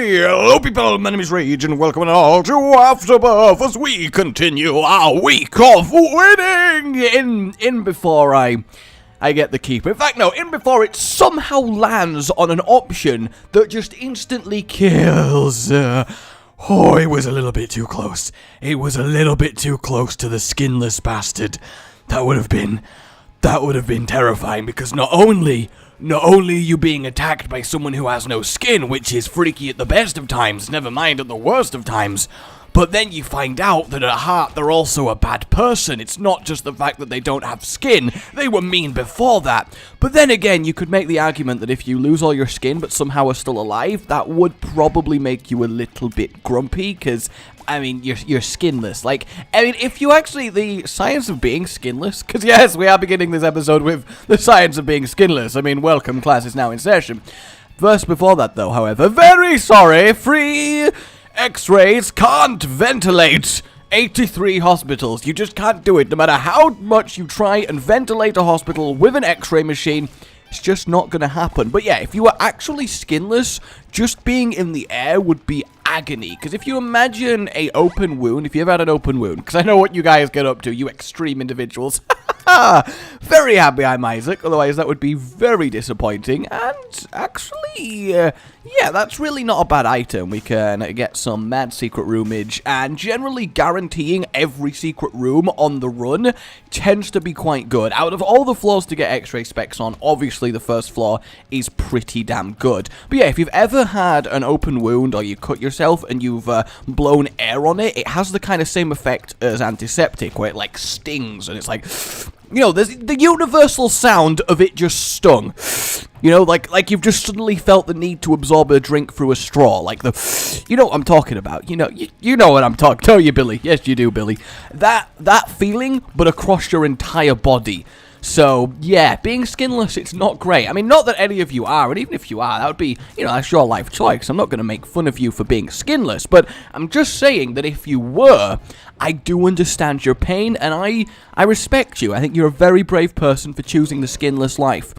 Hello people, my name is Rage and welcome all to Afterbirth as we continue our week of winning! In before I get the keeper. In fact, no, in before it somehow lands on an option that just instantly kills. Oh, it was a little bit too close. It was a little bit too close to the skinless bastard. That would have been terrifying because not only you being attacked by someone who has no skin, which is freaky at the best of times, never mind at the worst of times, but then you find out that at heart they're also a bad person. It's not just the fact that they don't have skin, they were mean before that. But then again, you could make the argument that if you lose all your skin but somehow are still alive, that would probably make you a little bit grumpy, because I mean, you're skinless. Like, I mean, if you actually, the science of being skinless, because yes, we are beginning this episode with the science of being skinless. I mean, welcome, class is now in session. First, before that though, however, very sorry, free X-rays can't ventilate 83 hospitals. You just can't do it. No matter how much you try and ventilate a hospital with an X-ray machine, it's just not going to happen. But yeah, if you were actually skinless, just being in the air would be agony. Because if you imagine a open wound, if you ever had an open wound, because I know what you guys get up to, you extreme individuals. Very happy I'm Isaac, otherwise that would be very disappointing. And actually, yeah, that's really not a bad item. We can get some mad secret roomage, and generally guaranteeing every secret room on the run tends to be quite good. Out of all the floors to get X-ray specs on, obviously the first floor is pretty damn good. But yeah, if you've ever had an open wound or you cut yourself and you've blown air on it, it has the kind of same effect as antiseptic, where it like stings and it's like, you know, there's the universal sound of it just stung. You know, like you've just suddenly felt the need to absorb a drink through a straw. Like the, you know what I'm talking about. You know what I'm talking. Tell you, Billy. Yes, you do, Billy. That feeling, but across your entire body. So, yeah, being skinless, it's not great. I mean, not that any of you are, and even if you are, that would be, you know, that's your life choice. I'm not going to make fun of you for being skinless, but I'm just saying that if you were, I do understand your pain, and I respect you. I think you're a very brave person for choosing the skinless life.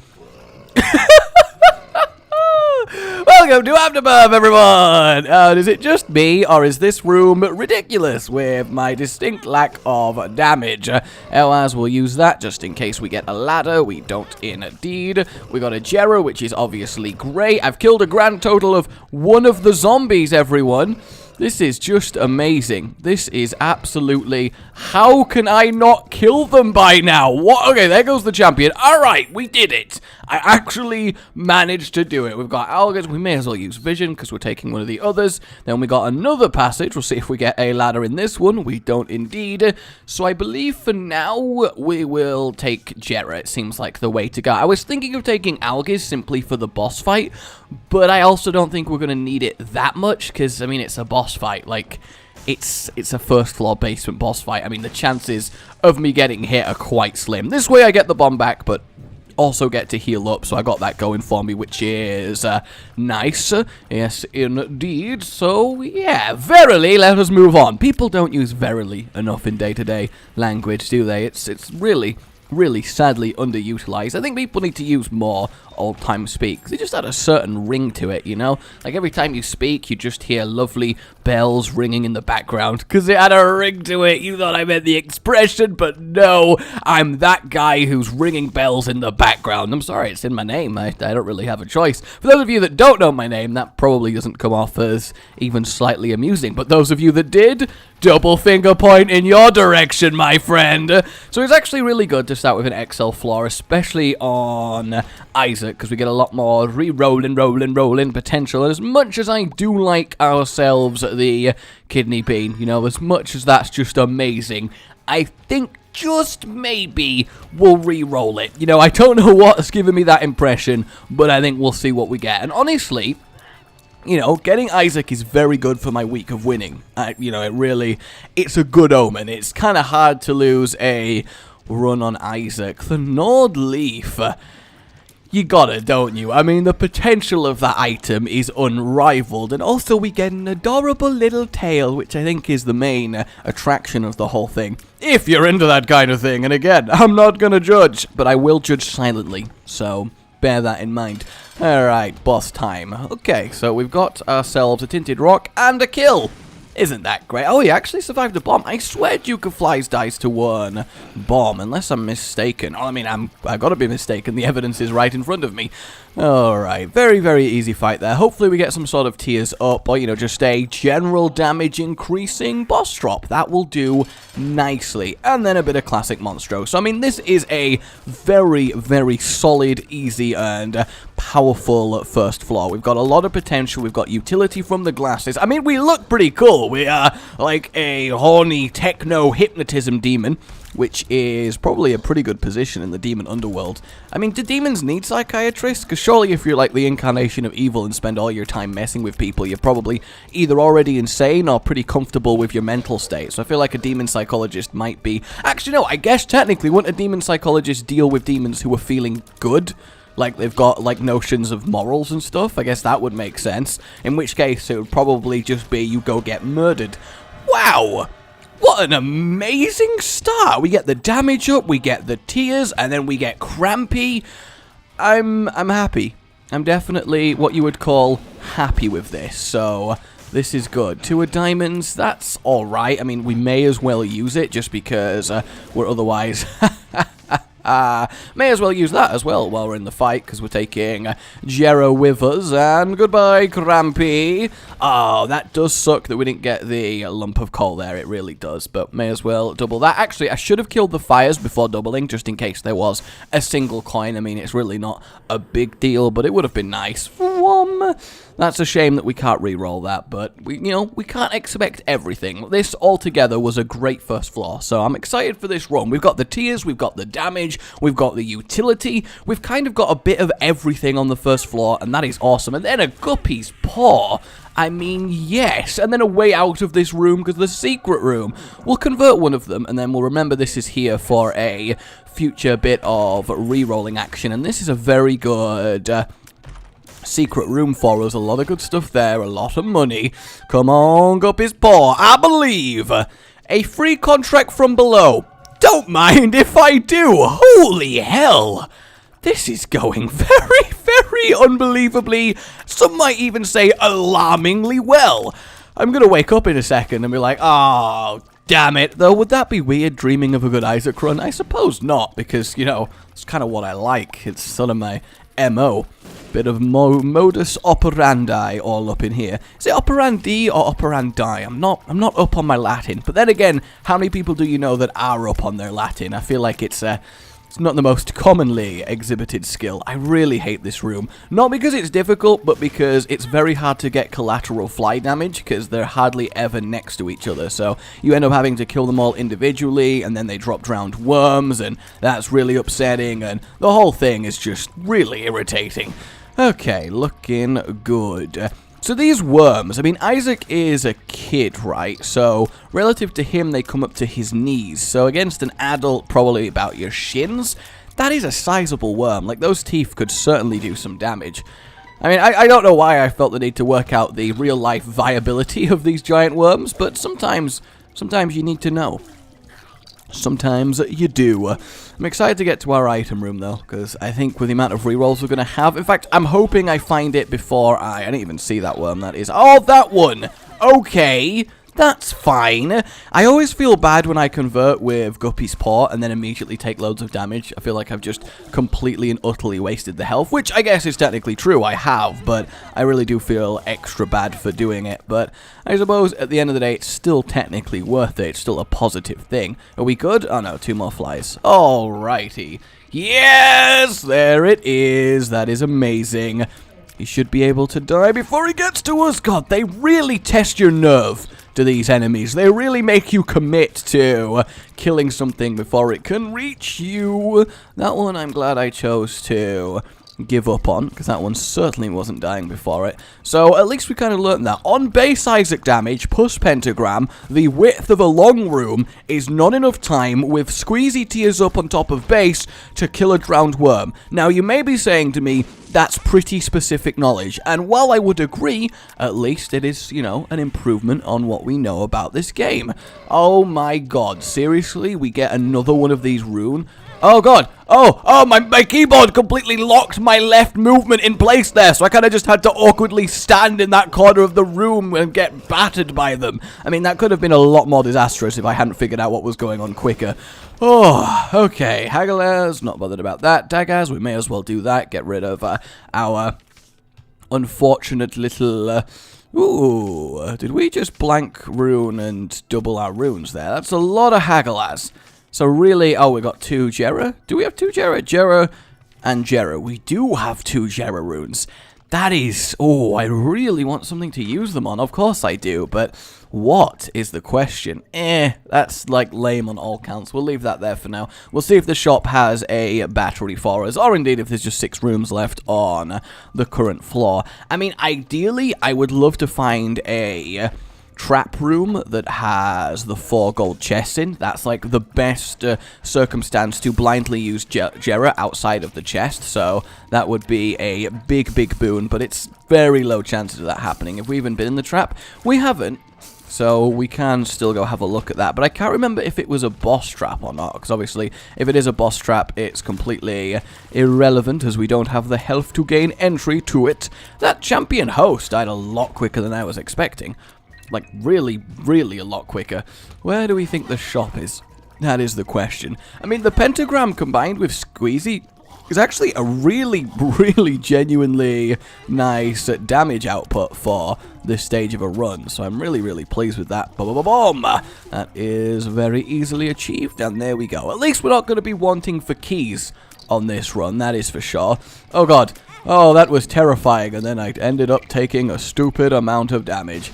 Welcome to Afterbirth, everyone! Is it just me, or is this room ridiculous with my distinct lack of damage? As we'll use that just in case we get a ladder. We don't indeed. We got a Jera, which is obviously great. I've killed a grand total of one of the zombies, everyone. This is just amazing. This is absolutely... How can I not kill them by now? What? Okay, there goes the champion. Alright, we did it. I actually managed to do it. We've got Algas. We may as well use Vision because we're taking one of the others. Then we got another passage. We'll see if we get a ladder in this one. We don't indeed. So I believe for now we will take Jera. It seems like the way to go. I was thinking of taking Algas simply for the boss fight, but I also don't think we're going to need it that much because, I mean, it's a boss fight. Like, it's a first floor basement boss fight. I mean, the chances of me getting hit are quite slim. This way I get the bomb back, but also get to heal up, so I got that going for me, which is nice. Yes, indeed. So, yeah, verily, let us move on. People don't use verily enough in day-to-day language, do they? It's really sadly underutilized. I think people need to use more old-time speak, because it just had a certain ring to it, you know? Like, every time you speak, you just hear lovely bells ringing in the background, because it had a ring to it. You thought I meant the expression, but no, I'm that guy who's ringing bells in the background. I'm sorry, it's in my name. I don't really have a choice. For those of you that don't know my name, that probably doesn't come off as even slightly amusing, but those of you that did, double finger point in your direction, my friend. So it's actually really good to start with an XL floor, especially on Isaac, because we get a lot more rolling potential. And as much as I do like ourselves the kidney bean, you know, as much as that's just amazing, I think just maybe we'll re-roll it. You know, I don't know what's giving me that impression, but I think we'll see what we get. And honestly, you know, getting Isaac is very good for my week of winning. You know, it's a good omen. It's kind of hard to lose a run on Isaac. The Nord Leaf, you gotta, don't you? I mean, the potential of that item is unrivaled, and also we get an adorable little tail, which I think is the main attraction of the whole thing. If you're into that kind of thing, and again, I'm not gonna judge, but I will judge silently, so bear that in mind. Alright, boss time. Okay, so we've got ourselves a tinted rock and a kill. Isn't that great? Oh, he actually survived a bomb. I swear Duke of Flies dies to one bomb, unless I'm mistaken. Oh, I mean, I've got to be mistaken. The evidence is right in front of me. Alright, very, very easy fight there. Hopefully we get some sort of tears up, or, you know, just a general damage increasing boss drop. That will do nicely. And then a bit of classic Monstro. So, I mean, this is a very, very solid, easy, and powerful first floor. We've got a lot of potential. We've got utility from the glasses. I mean, we look pretty cool. We are like a horny techno-hypnotism demon, which is probably a pretty good position in the demon underworld. I mean, do demons need psychiatrists? Because surely if you're like the incarnation of evil and spend all your time messing with people, you're probably either already insane or pretty comfortable with your mental state. So I feel like a demon psychologist might be... Actually, no, I guess technically wouldn't a demon psychologist deal with demons who are feeling good? Like, they've got, like, notions of morals and stuff? I guess that would make sense. In which case, it would probably just be you go get murdered. Wow! What an amazing start! We get the damage up, we get the tears, and then we get crampy. I'm happy. I'm definitely what you would call happy with this, so this is good. 2 diamonds, that's alright. I mean, we may as well use it just because we're otherwise... may as well use that as well while we're in the fight, because we're taking Jero with us, and goodbye, Crampy. Oh, that does suck that we didn't get the lump of coal there, it really does, but may as well double that. Actually, I should have killed the fires before doubling, just in case there was a single coin. I mean, it's really not a big deal, but it would have been nice. That's a shame that we can't re-roll that, but we can't expect everything. This altogether was a great first floor, so I'm excited for this run. We've got the tears, we've got the damage, we've got the utility, we've kind of got a bit of everything on the first floor, and that is awesome. And then a Guppy's Paw. I mean, yes. And then a way out of this room, because the secret room. We'll convert one of them, and then we'll remember this is here for a future bit of re-rolling action, and this is a very good... secret room for us. A lot of good stuff there. A lot of money. Come on, Guppy's Paw. I believe. A free contract from below. Don't mind if I do. Holy hell. This is going very, very unbelievably, some might even say alarmingly well. I'm going to wake up in a second and be like, oh, damn it. Though, would that be weird, dreaming of a good Isaac run? I suppose not, because, you know, it's kind of what I like. It's sort of my MO. Bit of modus operandi all up in here. Is it operandi or operandi? I'm not up on my Latin. But then again, how many people do you know that are up on their Latin? I feel like it's not the most commonly exhibited skill. I really hate this room. Not because it's difficult, but because it's very hard to get collateral fly damage, because they're hardly ever next to each other. So you end up having to kill them all individually, and then they drop drowned worms, and that's really upsetting, and the whole thing is just really irritating. Okay, looking good. So these worms, I mean, Isaac is a kid, right? So relative to him, they come up to his knees. So against an adult, probably about your shins, that is a sizable worm. Like, those teeth could certainly do some damage. I mean, I don't know why I felt the need to work out the real-life viability of these giant worms, but sometimes you need to know. Sometimes you do. I'm excited to get to our item room, though, because I think with the amount of rerolls we're going to have... In fact, I'm hoping I find it before I didn't even see that worm, that is. Oh, that one! Okay, that's fine. I always feel bad when I convert with Guppy's Paw and then immediately take loads of damage. I feel like I've just completely and utterly wasted the health, which I guess is technically true, I have, but I really do feel extra bad for doing it. But I suppose at the end of the day, it's still technically worth it. It's still a positive thing. Are we good? Oh no, 2 more flies. Alrighty. Yes, there it is. That is amazing. He should be able to die before he gets to us. God, they really test your nerve to these enemies. They really make you commit to killing something before it can reach you. That one I'm glad I chose to give up on, because that one certainly wasn't dying before it. So at least we kind of learned that. On base Isaac damage, plus pentagram, the width of a long room is not enough time with squeezy tears up on top of base to kill a drowned worm. Now you may be saying to me, that's pretty specific knowledge, and while I would agree, at least it is, you know, an improvement on what we know about this game. Oh my god, seriously? We get another one of these rune? Oh, God. Oh, my keyboard completely locked my left movement in place there, so I kind of just had to awkwardly stand in that corner of the room and get battered by them. I mean, that could have been a lot more disastrous if I hadn't figured out what was going on quicker. Oh, okay. Hagglers, not bothered about that. Daggers, we may as well do that. Get rid of our unfortunate little... Ooh, did we just blank rune and double our runes there? That's a lot of Hagglers. So really, oh, we got 2 Jera? Do we have 2 Jera? Jera and Jera. We do have 2 Jera runes. That is, oh, I really want something to use them on. Of course I do, but what is the question? That's like lame on all counts. We'll leave that there for now. We'll see if the shop has a battery for us, or indeed if there's just 6 rooms left on the current floor. I mean, ideally, I would love to find a trap room that has the 4 gold chests in. That's like the best circumstance to blindly use Jera outside of the chest, so that would be a big boon, but it's very low chances of that happening. Have we even been in the trap? We haven't, so we can still go have a look at that, but I can't remember if it was a boss trap or not, because obviously if it is a boss trap, it's completely irrelevant as we don't have the health to gain entry to it. That champion host died a lot quicker than I was expecting. Like, really a lot quicker. Where do we think the shop is? That is the question. I mean, the pentagram combined with Squeezy is actually a really genuinely nice damage output for this stage of a run. So I'm really pleased with that. Boom! That is very easily achieved, and there we go. At least we're not going to be wanting for keys on this run, that is for sure. Oh, God. Oh, that was terrifying, and then I ended up taking a stupid amount of damage.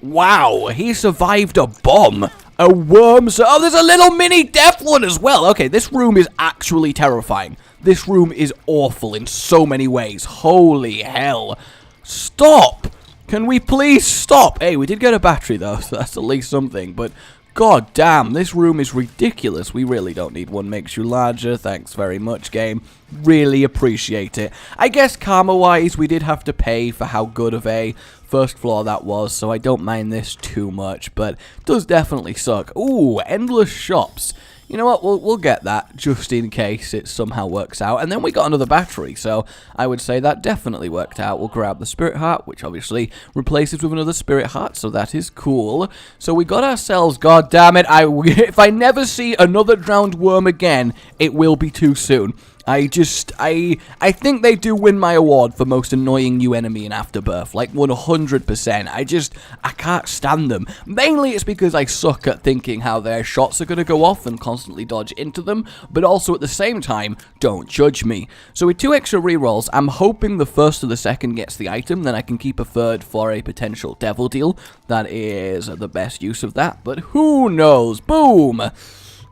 Wow, he survived a bomb. A worm. Oh, there's a little mini death one as well. Okay, this room is actually terrifying. This room is awful in so many ways. Holy hell. Stop. Can we please stop? Hey, we did get a battery though, so that's at least something. But god damn, this room is ridiculous. We really don't need one. Makes you larger. Thanks very much, game. Really appreciate it. I guess karma-wise, we did have to pay for how good of a first floor that was, so I don't mind this too much, but it does definitely suck. Ooh, endless shops. You know what, we'll get that, just in case it somehow works out. And then we got another battery, so I would say that definitely worked out. We'll grab the Spirit Heart, which obviously replaces with another Spirit Heart, so that is cool. So we got ourselves, god damn it, if I never see another drowned worm again, it will be too soon. I think they do win my award for most annoying new enemy in Afterbirth, like 100%. I can't stand them. Mainly it's because I suck at thinking how their shots are going to go off and constantly dodge into them, but also at the same time, don't judge me. So with 2 extra rerolls, I'm hoping the first or the second gets the item, then I can keep a third for a potential devil deal. That is the best use of that, but who knows? Boom!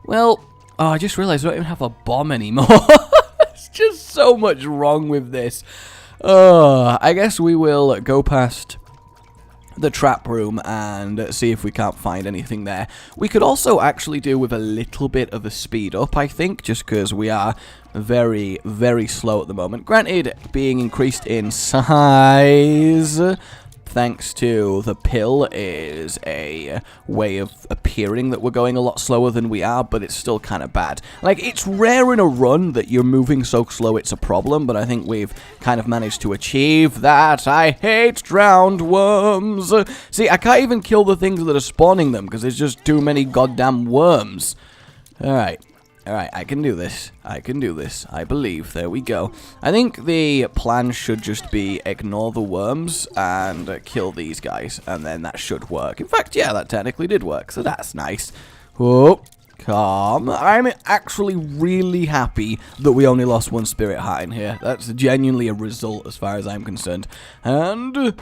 Well, oh, I just realized I don't even have a bomb anymore. Just so much wrong with this. I guess we will go past the trap room and see if we can't find anything there. We could also actually do with a little bit of a speed up, I think, just because we are very slow at the moment. Granted, being increased in size thanks to the pill is a way of appearing that we're going a lot slower than we are, but it's still kind of bad. Like, it's rare in a run that you're moving so slow it's a problem, but I think we've kind of managed to achieve that. I hate drowned worms. See, I can't even kill the things that are spawning them because there's just too many goddamn worms. Alright, I can do this. I believe. There we go. I think the plan should just be ignore the worms and kill these guys, and then that should work. In fact, yeah, that technically did work, so that's nice. Whoa, calm. I'm actually really happy that we only lost 1 Spirit Heart in here. That's genuinely a result as far as I'm concerned. And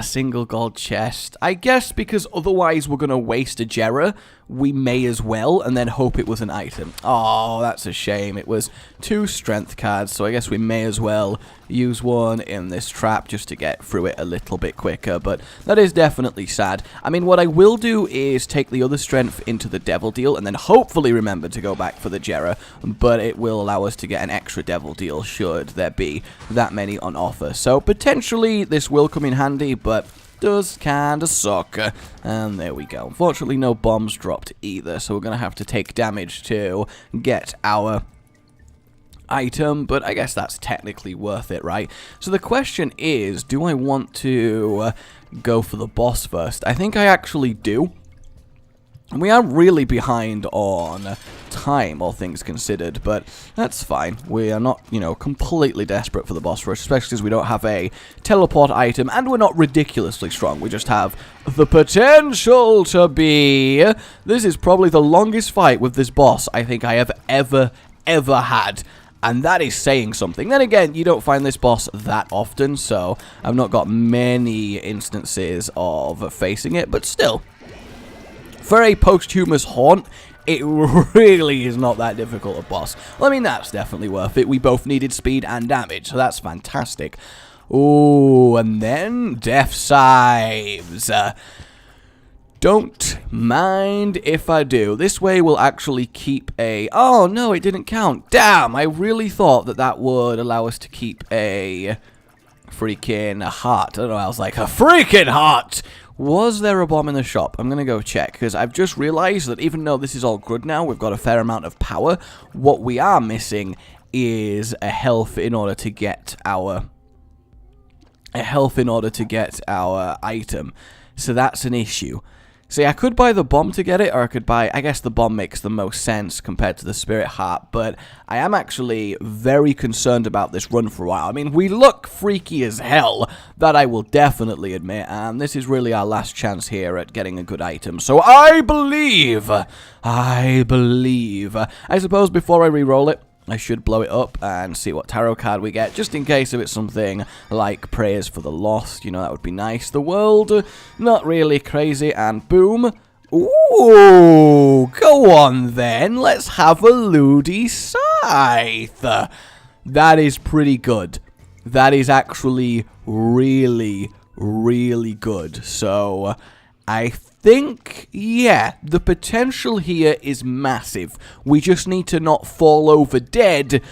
single gold chest. I guess because otherwise we're going to waste a Jera, we may as well, and then hope it was an item. Oh, that's a shame. It was 2 strength cards, so I guess we may as well use one in this trap just to get through it a little bit quicker, but that is definitely sad. I mean, what I will do is take the other strength into the devil deal, and then hopefully remember to go back for the Jera, but it will allow us to get an extra devil deal should there be that many on offer. So potentially this will come in handy, but does kind of suck. And there we go. Unfortunately, no bombs dropped either, so we're going to have to take damage to get our item, but I guess that's technically worth it, right? So the question is, do I want to go for the boss first? I think I actually do. We are really behind on time, all things considered, but that's fine. We are not, you know, completely desperate for the boss rush, especially as we don't have a teleport item, and we're not ridiculously strong. We just have the potential to be... This is probably the longest fight with this boss I think I have ever had. And that is saying something. Then again, you don't find this boss that often, so I've not got many instances of facing it, but still. For a posthumous haunt, it really is not that difficult a boss. Well, I mean, that's definitely worth it. We both needed speed and damage, so that's fantastic. Ooh, and then Death Sives. Don't mind if I do. This way we'll actually keep a... Oh, no, it didn't count. Damn, I really thought that that would allow us to keep a freaking heart. I don't know, I was like, a freaking heart! Was there a bomb in the shop? I'm going to go check, because I've just realized that even though this is all good now, we've got a fair amount of power, what we are missing is a health in order to get our... item. So that's an issue. See, I could buy the bomb to get it, or I could buy... I guess the bomb makes the most sense compared to the spirit heart, but I am actually very concerned about this run for a while. I mean, we look freaky as hell, that I will definitely admit, and this is really our last chance here at getting a good item. So I believe... I suppose before I re-roll it, I should blow it up and see what tarot card we get, just in case if it's something like Prayers for the Lost, you know, that would be nice. The world, not really crazy, and boom. Ooh, go on then, let's have a Ludi Scythe. That is pretty good. That is actually really good. So, I think, yeah, the potential here is massive. We just need to not fall over dead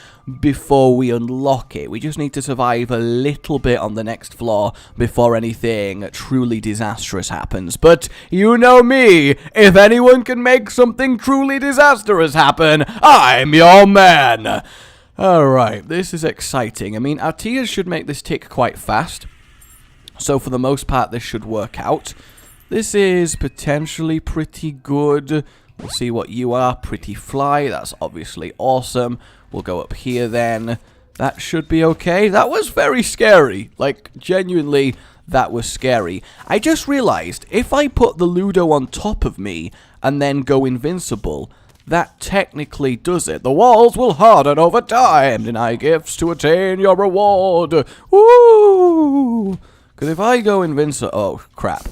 before we unlock it. We just need to survive a little bit on the next floor before anything truly disastrous happens. But you know me, if anyone can make something truly disastrous happen, I'm your man. Alright, this is exciting. I mean, our tears should make this tick quite fast. So for the most part, this should work out. This is potentially pretty good. We'll see what you are. Pretty fly. That's obviously awesome. We'll go up here then. That should be okay. That was very scary. Like, genuinely, that was scary. I just realized, if I put the Ludo on top of me and then go invincible, that technically does it. The walls will harden over time. Deny gifts to attain your reward. Woo! Because if I go invincible... Oh, crap.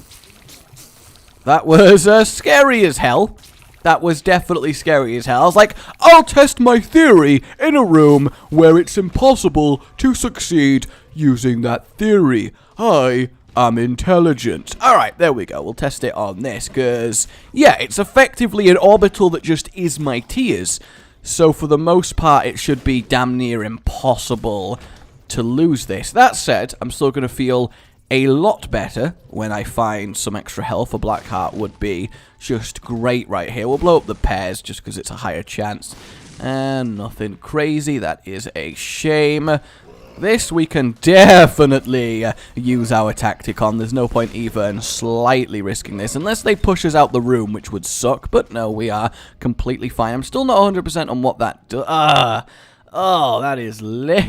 That was scary as hell. That was definitely scary as hell. I was like, I'll test my theory in a room where it's impossible to succeed using that theory. I am intelligent. Alright, there we go. We'll test it on this, because, yeah, it's effectively an orbital that just is my tears. So for the most part, it should be damn near impossible to lose this. That said, I'm still going to feel a lot better when I find some extra health. A black heart would be just great right here. We'll blow up the pairs just because it's a higher chance. And nothing crazy. That is a shame. This we can definitely use our tactic on. There's no point even slightly risking this. Unless they push us out the room, which would suck. But no, we are completely fine. I'm still not 100% on what that does. Oh, that is lame.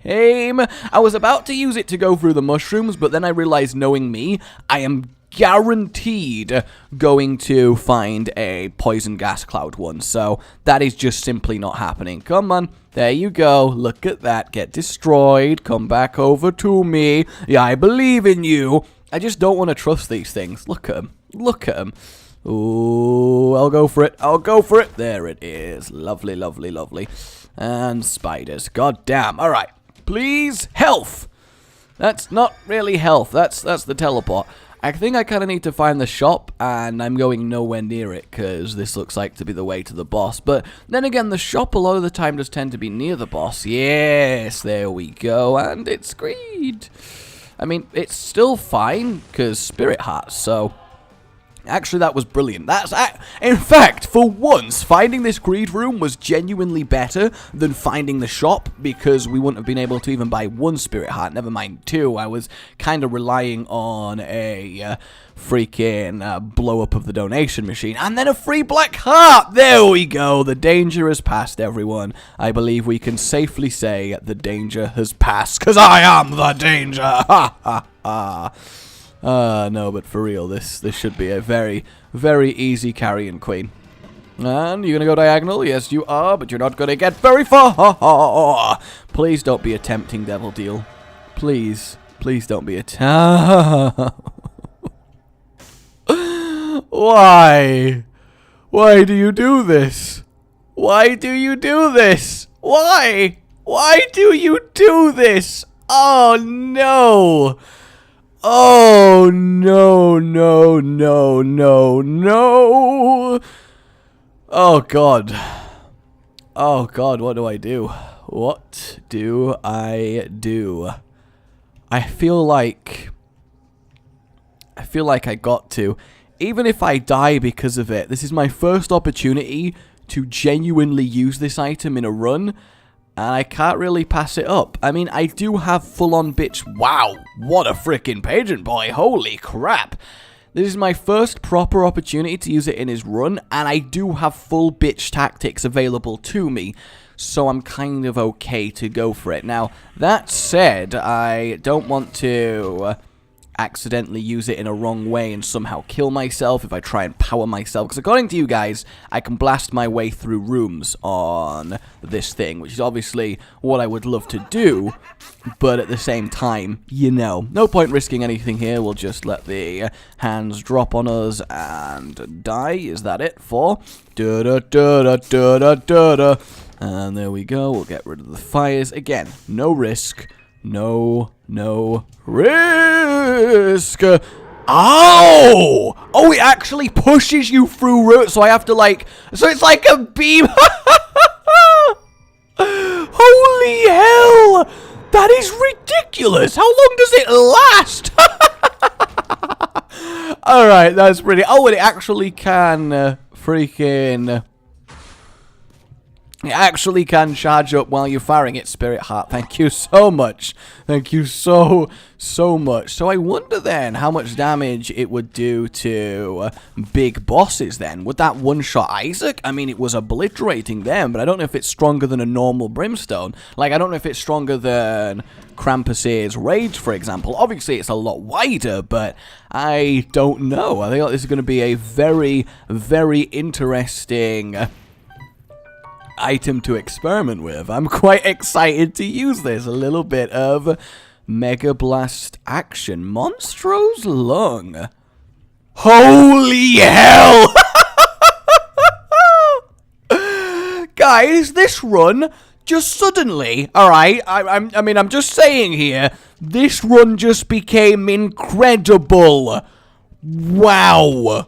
I was about to use it to go through the mushrooms, but then I realized, knowing me, I am guaranteed going to find a poison gas cloud one. So that is just simply not happening. Come on. There you go. Look at that. Get destroyed. Come back over to me. Yeah, I believe in you. I just don't want to trust these things. Look at them. Look at them. Ooh, I'll go for it. I'll go for it. There it is. Lovely, lovely, lovely. And spiders. God damn. Alright. Please. Health. That's not really health. That's the teleport. I think I kind of need to find the shop, and I'm going nowhere near it, because this looks like to be the way to the boss. But then again, the shop a lot of the time does tend to be near the boss. Yes, there we go. And it's greed. I mean, it's still fine, because Spirit Hearts, so... Actually, that was brilliant. In fact, for once, finding this greed room was genuinely better than finding the shop, because we wouldn't have been able to even buy 1 Spirit Heart, never mind 2. I was kind of relying on a freaking blow-up of the donation machine, and then a free black heart! There we go! The danger has passed, everyone. I believe we can safely say the danger has passed, because I am the danger! Ha ha ha! No, but for real, this should be a very, very easy carrying queen. And you're gonna go diagonal? Yes, you are, but you're not gonna get very far. Please don't be a tempting devil deal. Please, please don't be a Why? Why do you do this? Why do you do this? Why? Why do you do this? Oh, no. Oh, no, no, no, no, no. Oh, God. Oh, God, what do I do? What do I do? I feel like I got to. Even if I die because of it, this is my first opportunity to genuinely use this item in a run. And I can't really pass it up. I mean, I do have full-on bitch... Wow, what a freaking pageant boy. Holy crap. This is my first proper opportunity to use it in his run, and I do have full bitch tactics available to me. So I'm kind of okay to go for it. Now, that said, I don't want to... accidentally use it in a wrong way and somehow kill myself if I try and power myself. Because according to you guys, I can blast my way through rooms on this thing, which is obviously what I would love to do. But at the same time, you know, no point risking anything here. We'll just let the hands drop on us and die. Is that it for? Da-da-da-da-da-da-da. And there we go. We'll get rid of the fires. Again, no risk. No risk. Ow! Oh, it actually pushes you through root, so I have to like... So it's like a beam. Holy hell! That is ridiculous. How long does it last? Alright, that's pretty... Oh, and it actually can freaking... It actually can charge up while you're firing it, Spirit Heart. Thank you so much. Thank you so much. So I wonder then how much damage it would do to big bosses then. Would that one-shot Isaac? I mean, it was obliterating them, but I don't know if it's stronger than a normal Brimstone. Like, I don't know if it's stronger than Krampus's Rage, for example. Obviously, it's a lot wider, but I don't know. I think this is going to be a very, very interesting... item to experiment with. I'm quite excited to use this. A little bit of Mega Blast action. Monstro's Lung. Holy hell! Guys, this run just suddenly, alright, I mean, I'm just saying here, this run just became incredible. Wow.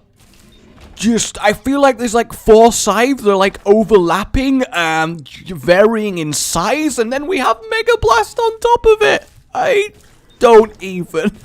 Just, I feel like there's like 4 scythes, they're like overlapping and varying in size, and then we have Mega Blast on top of it. I don't even.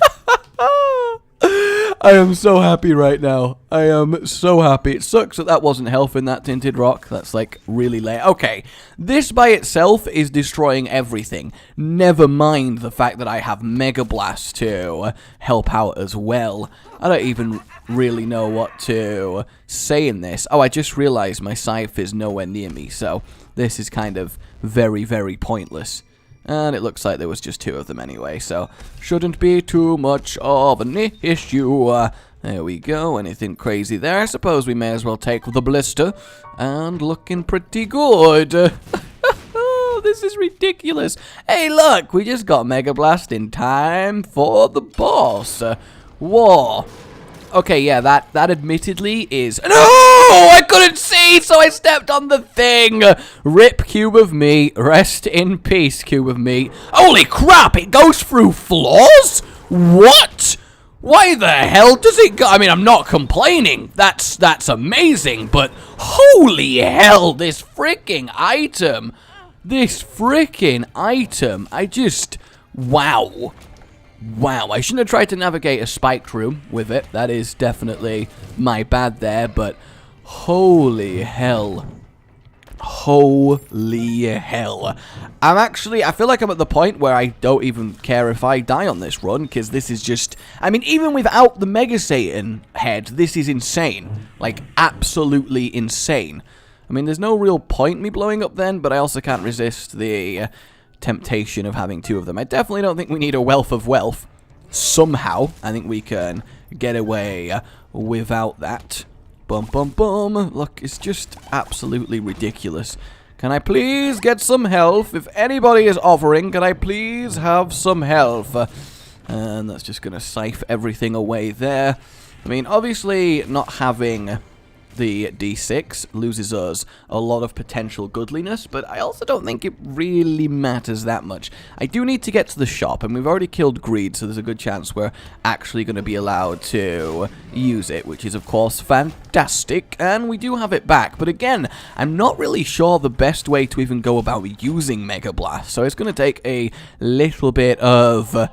I am so happy right now. I am so happy. It sucks that that wasn't health in that tinted rock. That's like really late. Okay, this by itself is destroying everything. Never mind the fact that I have Mega Blast to help out as well. I don't even really know what to say in this. Oh, I just realized my scythe is nowhere near me, so this is kind of very, very pointless. And it looks like there was just 2 of them anyway, so shouldn't be too much of an issue. There we go. Anything crazy there? I suppose we may as well take the blister. And looking pretty good. This is ridiculous. Hey, look, we just got Mega Blast in time for the boss. Whoa. Okay, yeah, that admittedly is... No! I couldn't see, so I stepped on the thing! Rip, cube of meat. Rest in peace, cube of meat. Holy crap, it goes through floors? What? Why the hell does it go... I mean, I'm not complaining. That's amazing, but holy hell, this freaking item. This freaking item. I just... Wow. Wow, I shouldn't have tried to navigate a spiked room with it. That is definitely my bad there, but holy hell. Holy hell. I feel like I'm at the point where I don't even care if I die on this run, because this is just, I mean, even without the Mega Satan head, this is insane. Like, absolutely insane. I mean, there's no real point me blowing up then, but I also can't resist the temptation of having two of them. I definitely don't think we need a wealth of wealth. Somehow, I think we can get away without that. Bum, bum, bum. Look, it's just absolutely ridiculous. Can I please get some health? If anybody is offering, can I please have some health? And that's just going to scythe everything away there. I mean, obviously, not having the D6 loses us a lot of potential goodliness, but I also don't think it really matters that much. I do need to get to the shop, and we've already killed Greed, so there's a good chance we're actually going to be allowed to use it, which is, of course, fantastic, and we do have it back. But again, I'm not really sure the best way to even go about using Mega Blast, so it's going to take a little bit of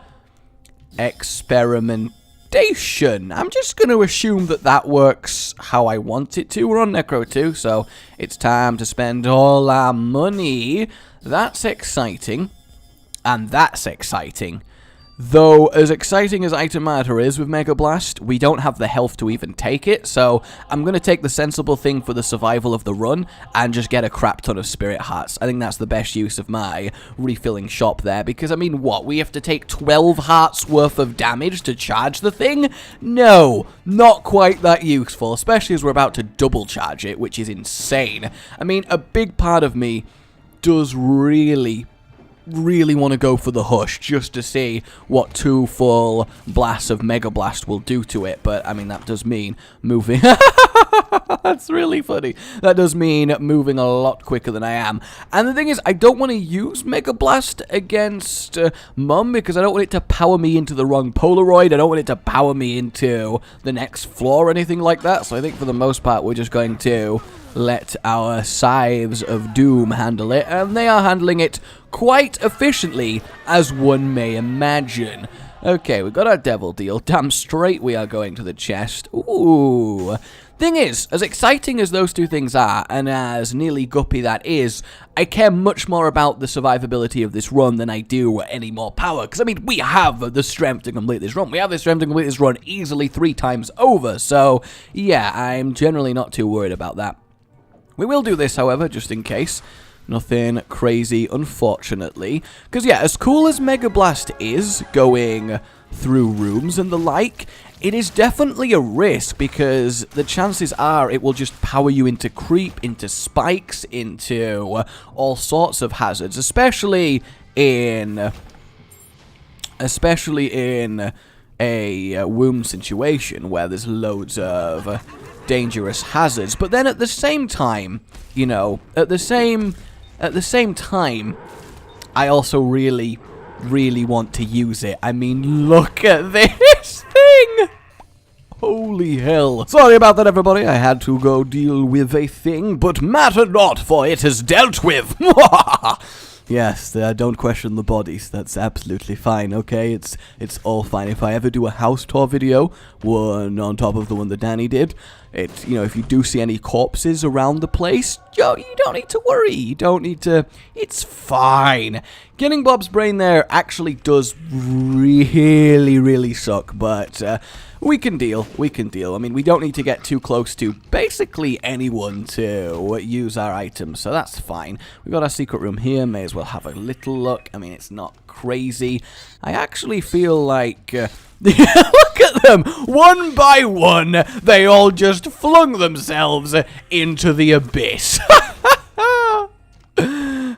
experimentation. I'm just going to assume that that works how I want it to. We're on Necro 2, so it's time to spend all our money. That's exciting. And that's exciting. Though, as exciting as Item Matter is with Mega Blast, we don't have the health to even take it, so I'm going to take the sensible thing for the survival of the run and just get a crap ton of Spirit Hearts. I think that's the best use of my refilling shop there, because, I mean, what, we have to take 12 hearts worth of damage to charge the thing? No, not quite that useful, especially as we're about to double charge it, which is insane. I mean, a big part of me does really want to go for the Hush just to see what 2 full blasts of Mega Blast will do to it, but I mean that does mean moving that's really funny. That does mean moving a lot quicker than I am. And the thing is, I don't want to use Mega Blast against Mum, because I don't want it to power me into the wrong Polaroid. I don't want it to power me into the next floor or anything like that, so I think for the most part we're just going to let our Scythes of Doom handle it, and they are handling it quite efficiently, as one may imagine. Okay, we've got our Devil Deal. Damn straight we are going to the chest. Ooh. Thing is, as exciting as those two things are, and as nearly guppy that is, I care much more about the survivability of this run than I do any more power. Because, I mean, we have the strength to complete this run. We have the strength to complete this run easily 3 times over. So, yeah, I'm generally not too worried about that. We will do this, however, just in case. Nothing crazy, unfortunately. Because, yeah, as cool as Mega Blast is going through rooms and the like, it is definitely a risk, because the chances are it will just power you into creep, into spikes, into all sorts of hazards, especially in a womb situation where there's loads of dangerous hazards. But then at the same time, you know, at the same time, I also really want to use it. I mean, look at this thing! Holy hell. Sorry about that, everybody. I had to go deal with a thing, but matter not, for it is dealt with. Yes, don't question the bodies. That's absolutely fine, okay? It's all fine. If I ever do a house tour video, one on top of the one that Danny did, you know, if you do see any corpses around the place, yo, you don't need to worry. You don't need to. It's fine. Getting Bob's brain there actually does really suck, but we can deal. We can deal. I mean, we don't need to get too close to basically anyone to use our items, so that's fine. We've got our secret room here. May as well have a little look. I mean, it's not crazy. I actually feel like... look at them! One by one, they all just flung themselves into the abyss.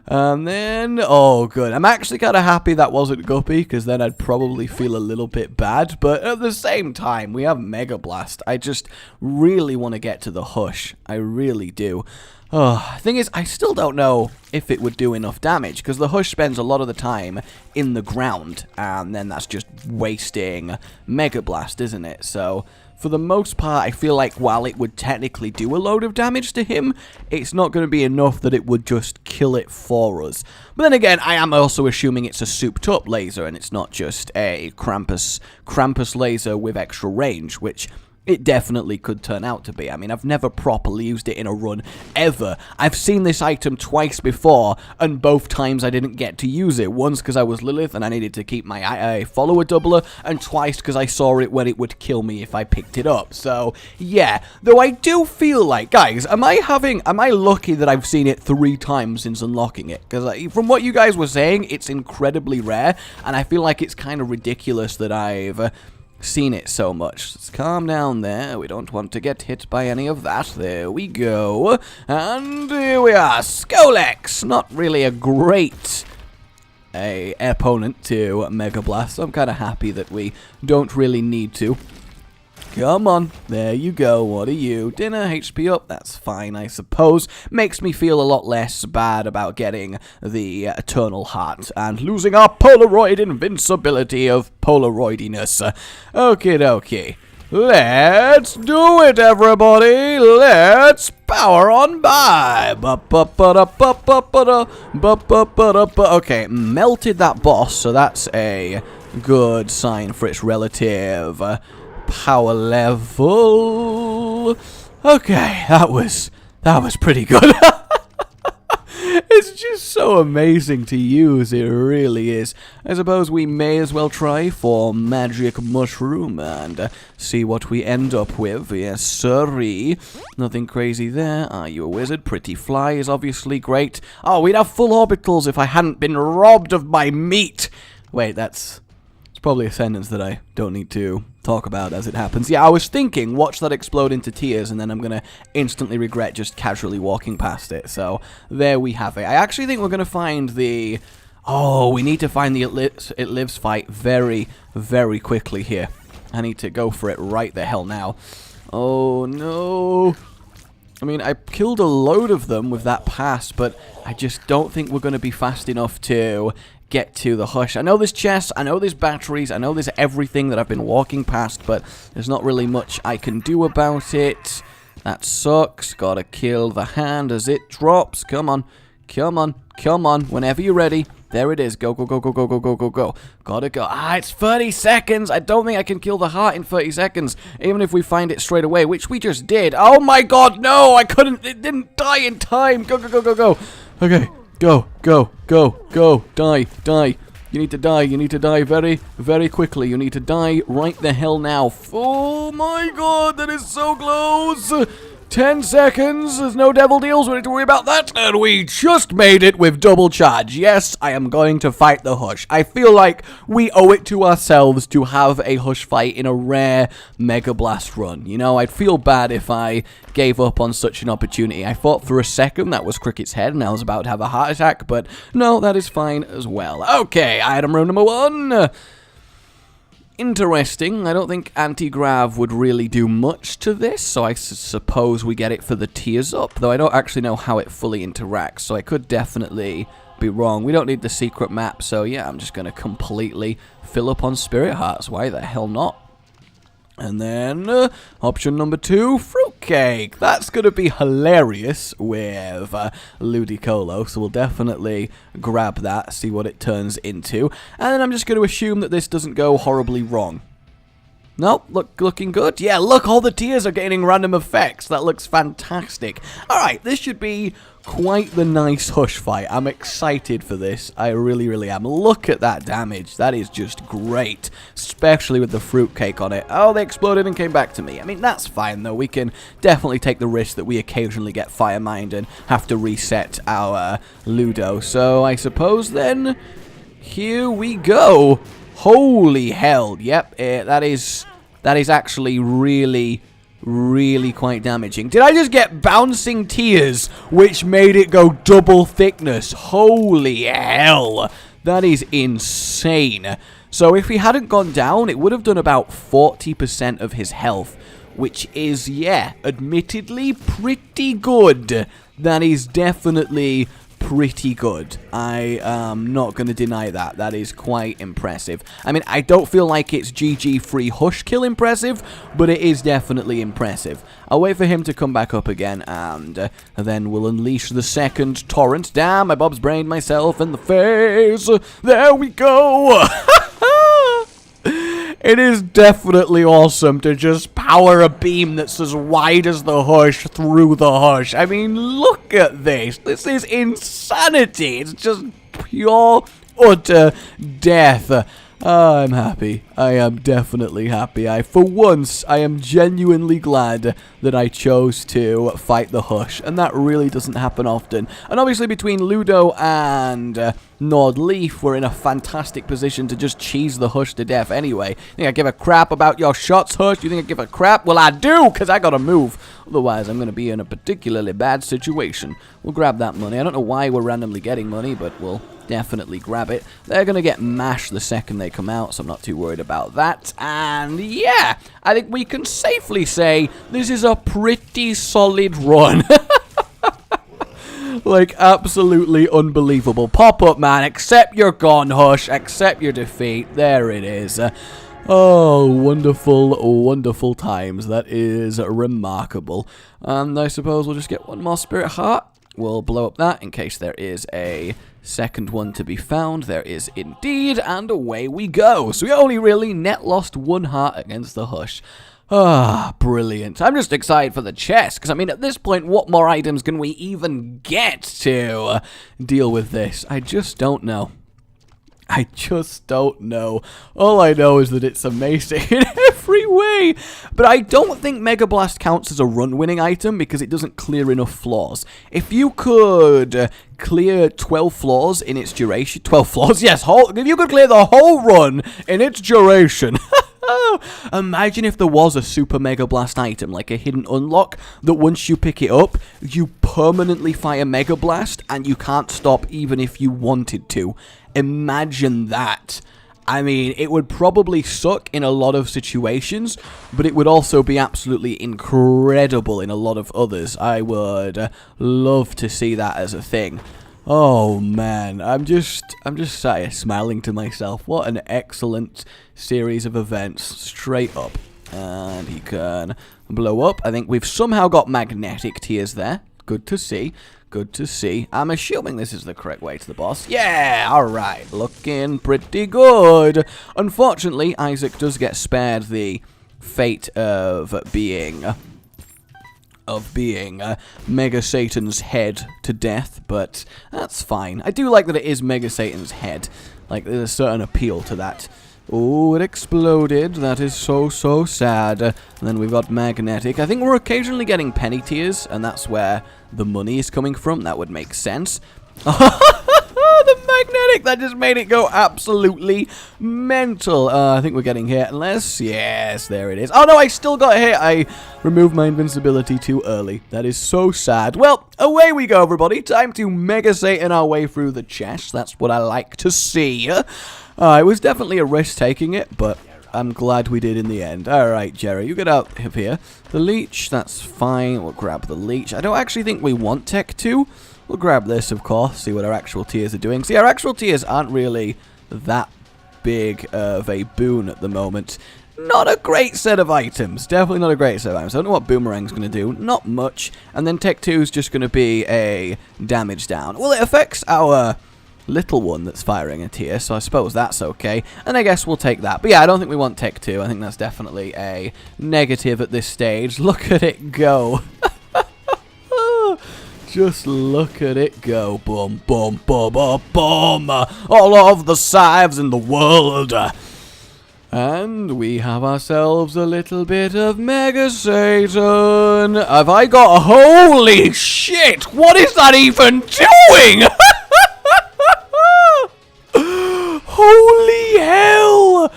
And then, oh good, I'm actually kind of happy that wasn't Guppy, because then I'd probably feel a little bit bad, but at the same time, we have Mega Blast. I just really want to get to the Hush, I really do. Thing is, I still don't know if it would do enough damage, because the Hush spends a lot of the time in the ground, and then that's just wasting Mega Blast, isn't it? So, for the most part, I feel like while it would technically do a load of damage to him, it's not going to be enough that it would just kill it for us. But then again, I am also assuming it's a souped-up laser, and it's not just a Krampus laser with extra range, which it definitely could turn out to be. I mean, I've never properly used it in a run, ever. I've seen this item twice before, and both times I didn't get to use it. Once because I was Lilith and I needed to keep my follower doubler, and twice because I saw it when it would kill me if I picked it up. So, yeah. Though I do feel like, guys, am I lucky that I've seen it 3 times since unlocking it? Because from what you guys were saying, it's incredibly rare, and I feel like it's kind of ridiculous that I've seen it so much. Let's calm down there. We don't want to get hit by any of that. There we go. And here we are. Skolex. Not really a great opponent to Mega Blast. So I'm kind of happy that we don't really need to. Come on. There you go. What are you? Dinner, HP up. That's fine, I suppose. Makes me feel a lot less bad about getting the Eternal Heart and losing our Polaroid invincibility of Polaroidiness. Okie dokie. Let's do it, everybody. Let's power on by. Okay, melted that boss, so that's a good sign for its relative power level. Okay, that was pretty good. It's just so amazing to use, it really is. I suppose we may as well try for Magic Mushroom and see what we end up with. Yes, sirree. Nothing crazy there. Are you a wizard? Pretty Fly is obviously great. Oh, we'd have full orbitals if I hadn't been robbed of my meat. Wait, it's probably a sentence that I don't need to talk about as it happens. Yeah, I was thinking, watch that explode into tears, and then I'm going to instantly regret just casually walking past it. So, there we have it. I actually think we're going to find the... Oh, we need to find the It Lives fight very, very quickly here. I need to go for it right the hell now. Oh, no. I mean, I killed a load of them with that pass, but I just don't think we're going to be fast enough to get to the Hush. I know there's chests, I know there's batteries, I know there's everything that I've been walking past, but there's not really much I can do about it. That sucks. Gotta kill the hand as it drops. Come on. Come on. Come on. Whenever you're ready. There it is. Go, go, go, go, go, go, go, go, go. Gotta go. Ah, it's 30 seconds. I don't think I can kill the heart in 30 seconds, even if we find it straight away, which we just did. Oh my god, no! I couldn't. It didn't die in time. Go, go, go, go, go. Okay. Go, go, go, go, die, die. You need to die. You need to die very, very quickly. You need to die right the hell now. Oh my god, that is so close. 10 seconds. There's no devil deals. We don't need to worry about that. And we just made it with double charge. Yes, I am going to fight the Hush. I feel like we owe it to ourselves to have a Hush fight in a rare Mega Blast run. You know, I'd feel bad if I gave up on such an opportunity. I thought for a second that was Cricket's head and I was about to have a heart attack, but no, that is fine as well. Okay, item room number 1. Interesting. I don't think anti-grav would really do much to this, so I suppose we get it for the tears up, though I don't actually know how it fully interacts, so I could definitely be wrong. We don't need the secret map, so yeah, I'm just going to completely fill up on Spirit Hearts. Why the hell not? And then, option number 2, fruitcake. That's going to be hilarious with Ludicolo, so we'll definitely grab that, see what it turns into. And then I'm just going to assume that this doesn't go horribly wrong. Nope, looking good. Yeah, look, all the tears are gaining random effects. That looks fantastic. Alright, this should be quite the nice Hush fight. I'm excited for this. I really, really am. Look at that damage. That is just great. Especially with the fruitcake on it. Oh, they exploded and came back to me. I mean, that's fine, though. We can definitely take the risk that we occasionally get Fire Mind and have to reset our Ludo. So, I suppose, then, here we go. Holy hell. Yep, that is actually really, really quite damaging. Did I just get bouncing tears, which made it go double thickness? Holy hell. That is insane. So if he hadn't gone down, it would have done about 40% of his health, which is, yeah, admittedly pretty good. that is definitely pretty good. I am not going to deny that. That is quite impressive. I mean, I don't feel like it's GG free hush kill impressive, but it is definitely impressive. I'll wait for him to come back up again, and then we'll unleash the second torrent. Damn, I Bob's brained myself in the face. There we go. It is definitely awesome to just power a beam that's as wide as the hush through the hush. I mean, look at this. This is insanity. It's just pure, utter death. I'm happy. I am definitely happy. For once, I am genuinely glad that I chose to fight the hush, and that really doesn't happen often. And obviously between Ludo and Nordleaf, we're in a fantastic position to just cheese the hush to death anyway. Think I give a crap about your shots, hush? You think I give a crap? Well, I do, because I gotta move. Otherwise, I'm going to be in a particularly bad situation. We'll grab that money. I don't know why we're randomly getting money, but we'll definitely grab it. They're going to get mashed the second they come out, so I'm not too worried about that. And yeah, I think we can safely say this is a pretty solid run. Like, absolutely unbelievable. Pop up, man. Accept your gone, hush. Accept your defeat. There it is. Oh, wonderful, wonderful times. That is remarkable. And I suppose we'll just get one more spirit heart. We'll blow up that in case there is a second one to be found. There is indeed, and away we go. So we only really net lost one heart against the hush. Ah, brilliant. I'm just excited for the chest, because, I mean, at this point, what more items can we even get to deal with this? I just don't know. I just don't know. All I know is that it's amazing in every way. But I don't think Mega Blast counts as a run-winning item because it doesn't clear enough floors. If you could clear 12 floors in its duration... 12 floors? Yes, if you could clear the whole run in its duration... Imagine if there was a Super Mega Blast item, like a hidden unlock, that once you pick it up, you permanently fire Mega Blast and you can't stop even if you wanted to. Imagine that. I mean, it would probably suck in a lot of situations, but it would also be absolutely incredible in a lot of others. I would love to see that as a thing. Oh man, I'm just sat here smiling to myself. What an excellent series of events, straight up. And he can blow up. I think we've somehow got magnetic tears there. Good to see. Good to see. I'm assuming this is the correct way to the boss. Yeah, alright. Looking pretty good. Unfortunately, Isaac does get spared the fate of being Mega Satan's head to death, but that's fine. I do like that it is Mega Satan's head. Like, there's a certain appeal to that. Oh, it exploded. That is so sad. And then we've got magnetic. I think we're occasionally getting penny tears, and that's where the money is coming from. That would make sense. The magnetic! That just made it go absolutely mental. I think we're getting hit. Unless... Yes, there it is. Oh, no, I still got hit. I removed my invincibility too early. That is so sad. Well, away we go, everybody. Time to Mega Satan our way through the chest. That's what I like to see. It was definitely a risk taking it, but I'm glad we did in the end. Alright, Jerry, you get out of here. The leech, that's fine. We'll grab the leech. I don't actually think we want Tech 2. We'll grab this, of course, see what our actual tiers are doing. See, our actual tiers aren't really that big of a boon at the moment. Not a great set of items. Definitely not a great set of items. I don't know what Boomerang's going to do. Not much. And then Tech 2 is just going to be a damage down. Well, it affects our little one that's firing a tier, so I suppose that's okay. And I guess we'll take that. But yeah, I don't think we want Tech 2. I think that's definitely a negative at this stage. Look at it go. Just look at it go. Boom, boom, boom, boom, boom. All of the scythes in the world. And we have ourselves a little bit of Mega Satan. Have I got... Holy shit! What is that even doing? Holy hell!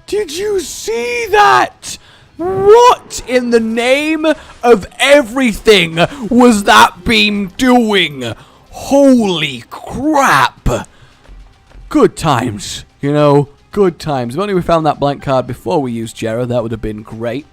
Did you see that? What in the name of everything was that beam doing? Holy crap! Good times, you know, good times. If only we found that blank card before we used Jera, that would have been great.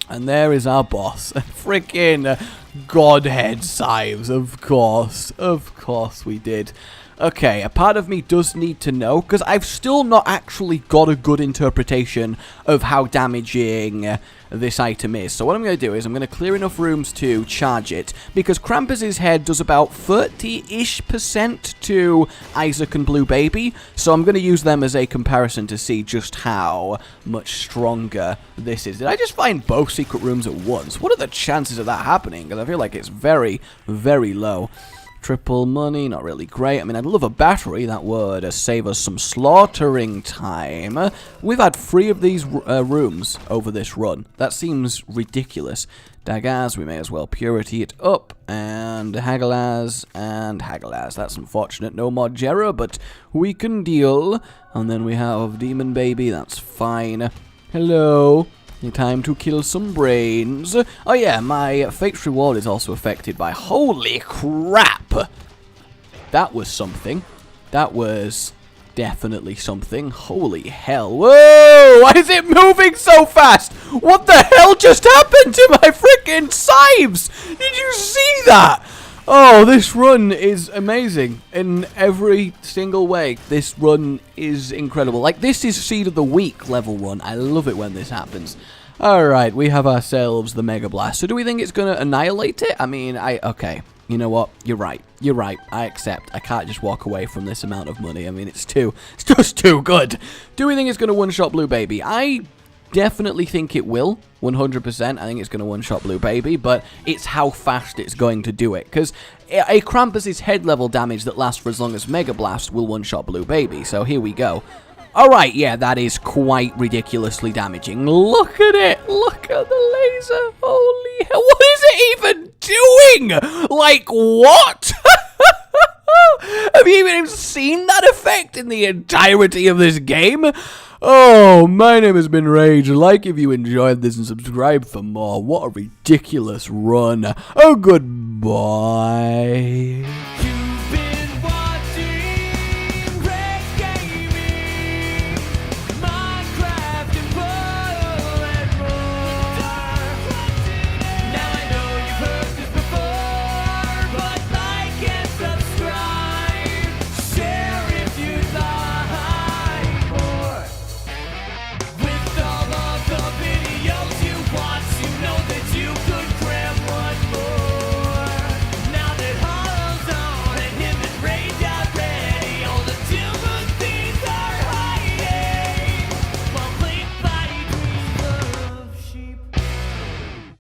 And there is our boss. Freaking Godhead Sives, of course. Of course we did. Okay, a part of me does need to know, because I've still not actually got a good interpretation of how damaging this item is. So what I'm going to do is I'm going to clear enough rooms to charge it, because Krampus's head does about 30-ish% to Isaac and Blue Baby, so I'm going to use them as a comparison to see just how much stronger this is. Did I just find both secret rooms at once? What are the chances of that happening? Because I feel like it's very, very low. Triple money, not really great. I mean, I'd love a battery. That would save us some slaughtering time. We've had 3 of these rooms over this run. That seems ridiculous. Daggaz, we may as well purity it up. And Hagalaz, and Hagalaz. That's unfortunate. No more Jera, but we can deal. And then we have Demon Baby. That's fine. Hello. Time to kill some brains. Oh yeah, my Fate's Reward is also affected by... Holy crap! That was something. That was definitely something. Holy hell. Whoa! Why is it moving so fast? What the hell just happened to my freaking Sives? Did you see that? Oh, this run is amazing in every single way. This run is incredible. Like, this is Seed of the Week level 1. I love it when this happens. Alright, we have ourselves the Mega Blast. So do we think it's going to annihilate it? I mean, okay. You know what? You're right. You're right. I accept. I can't just walk away from this amount of money. I mean, it's just too good. Do we think it's going to one-shot Blue Baby? I definitely think it will, 100%. I think it's going to one-shot Blue Baby, but it's how fast it's going to do it. Because a Krampus's head level damage that lasts for as long as Mega Blast will one-shot Blue Baby. So here we go. Alright, yeah, that is quite ridiculously damaging. Look at it! Look at the laser! Holy hell, what is it even doing? Like, what? Have you even seen that effect in the entirety of this game? Oh, my name has been Rage. Like if you enjoyed this and subscribe for more. What a ridiculous run. Oh, goodbye.